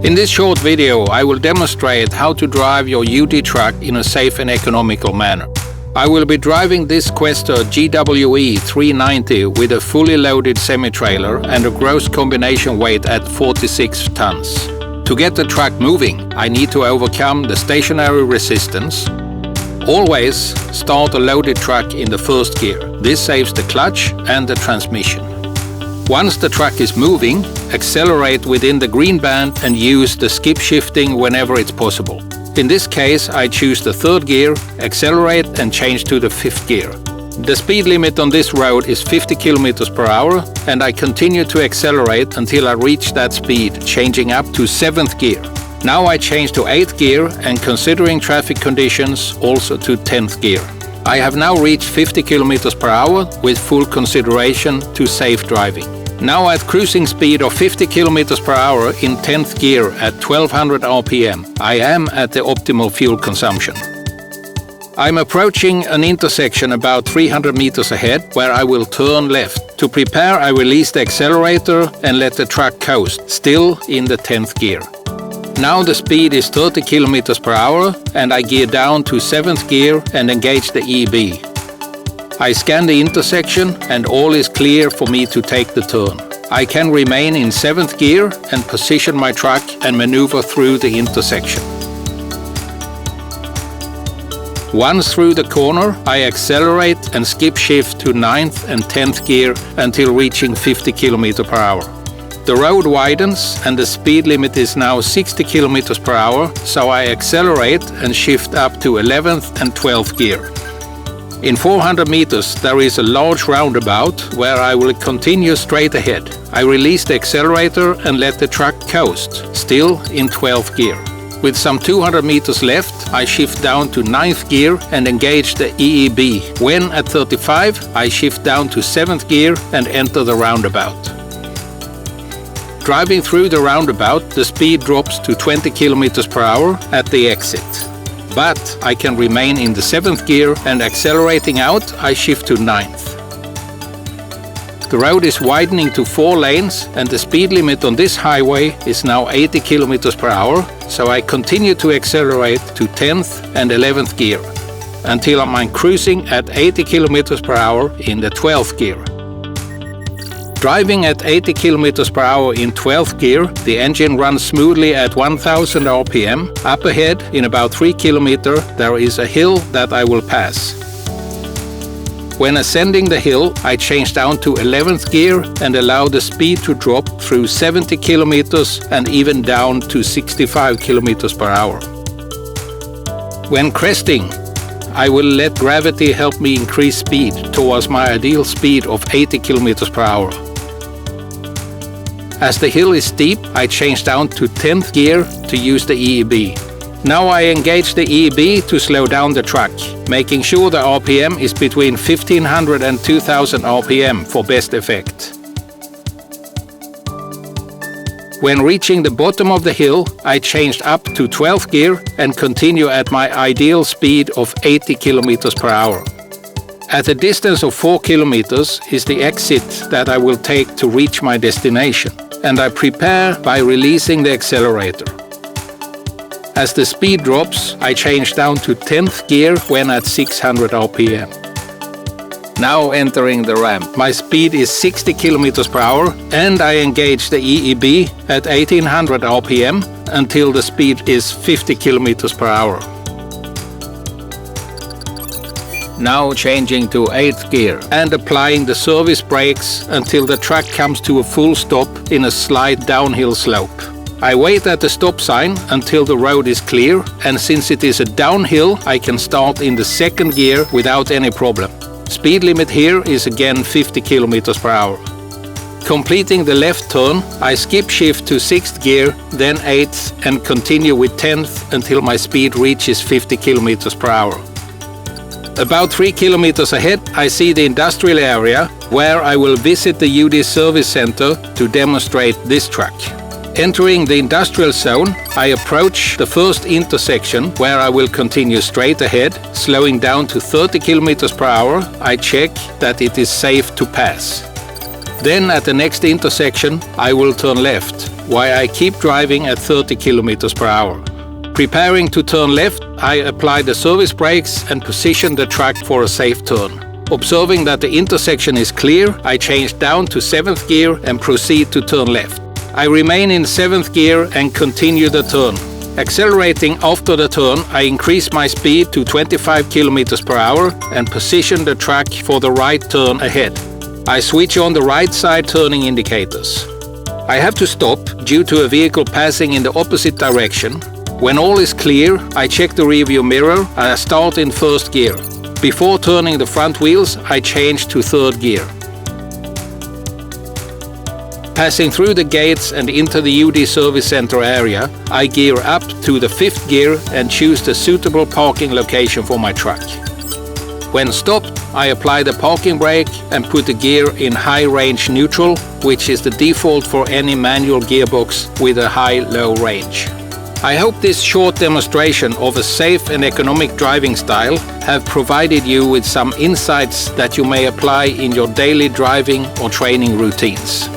In this short video, I will demonstrate how to drive your UD truck in a safe and economical manner. I will be driving this Quester GWE 390 with a fully loaded semi-trailer and a gross combination weight at 46 tons. To get the truck moving, I need to overcome the stationary resistance. Always start a loaded truck in the first gear. This saves the clutch and the transmission. Once the truck is moving, accelerate within the green band and use the skip shifting whenever it's possible. In this case, I choose the third gear, accelerate and change to the fifth gear. The speed limit on this road is 50 km per hour, and I continue to accelerate until I reach that speed, changing up to 7th gear. Now I change to 8th gear and, considering traffic conditions, also to 10th gear. I have now reached 50 km per hour with full consideration to safe driving. Now at cruising speed of 50 km per hour in 10th gear at 1200 RPM, I am at the optimal fuel consumption. I'm approaching an intersection about 300 meters ahead where I will turn left. To prepare, I release the accelerator and let the truck coast, still in the 10th gear. Now the speed is 30 km per hour and I gear down to 7th gear and engage the EB. I scan the intersection and all is clear for me to take the turn. I can remain in 7th gear and position my truck and maneuver through the intersection. Once through the corner, I accelerate and skip shift to 9th and 10th gear until reaching 50 km per hour. The road widens and the speed limit is now 60 km per hour, so I accelerate and shift up to 11th and 12th gear. In 400 meters there is a large roundabout where I will continue straight ahead. I release the accelerator and let the truck coast, still in 12th gear. With some 200 meters left, I shift down to 9th gear and engage the EEB. When at 35, I shift down to 7th gear and enter the roundabout. Driving through the roundabout, the speed drops to 20 km per hour at the exit. But I can remain in the 7th gear and accelerating out, I shift to 9th. The road is widening to 4 lanes and the speed limit on this highway is now 80 km per hour, so I continue to accelerate to 10th and 11th gear until I'm cruising at 80 km per hour in the 12th gear. Driving at 80 km per hour in 12th gear, the engine runs smoothly at 1000 RPM. Up ahead, in about 3 km, there is a hill that I will pass. When ascending the hill, I change down to 11th gear and allow the speed to drop through 70 km and even down to 65 km per hour. When cresting, I will let gravity help me increase speed towards my ideal speed of 80 km per hour. As the hill is steep, I change down to 10th gear to use the EEB. Now I engage the EEB to slow down the truck, making sure the RPM is between 1500 and 2000 RPM for best effect. When reaching the bottom of the hill, I changed up to 12th gear and continue at my ideal speed of 80 km per hour. At a distance of 4 kilometers is the exit that I will take to reach my destination, and I prepare by releasing the accelerator. As the speed drops, I change down to 10th gear when at 600 RPM. Now entering the ramp. My speed is 60 km per hour and I engage the EEB at 1800 RPM until the speed is 50 km per hour. Now changing to 8th gear and applying the service brakes until the truck comes to a full stop in a slight downhill slope. I wait at the stop sign until the road is clear, and since it is a downhill, I can start in the 2nd gear without any problem. Speed limit here is again 50 km per hour. Completing the left turn, I skip shift to 6th gear, then 8th and continue with 10th until my speed reaches 50 km per hour. About 3 kilometers ahead, I see the industrial area where I will visit the UD service center to demonstrate this truck. Entering the industrial zone, I approach the first intersection where I will continue straight ahead, slowing down to 30 kilometers per hour. I check that it is safe to pass. Then at the next intersection, I will turn left. while I keep driving at 30 kilometers per hour. Preparing to turn left, I apply the service brakes and position the truck for a safe turn. Observing that the intersection is clear, I change down to 7th gear and proceed to turn left. I remain in 7th gear and continue the turn. Accelerating after the turn, I increase my speed to 25 km per hour and position the truck for the right turn ahead. I switch on the right side turning indicators. I have to stop due to a vehicle passing in the opposite direction. When all is clear, I check the rearview mirror and I start in 1st gear. Before turning the front wheels, I change to 3rd gear. Passing through the gates and into the UD service center area, I gear up to the 5th gear and choose the suitable parking location for my truck. When stopped, I apply the parking brake and put the gear in high range neutral, which is the default for any manual gearbox with a high-low range. I hope this short demonstration of a safe and economic driving style have provided you with some insights that you may apply in your daily driving or training routines.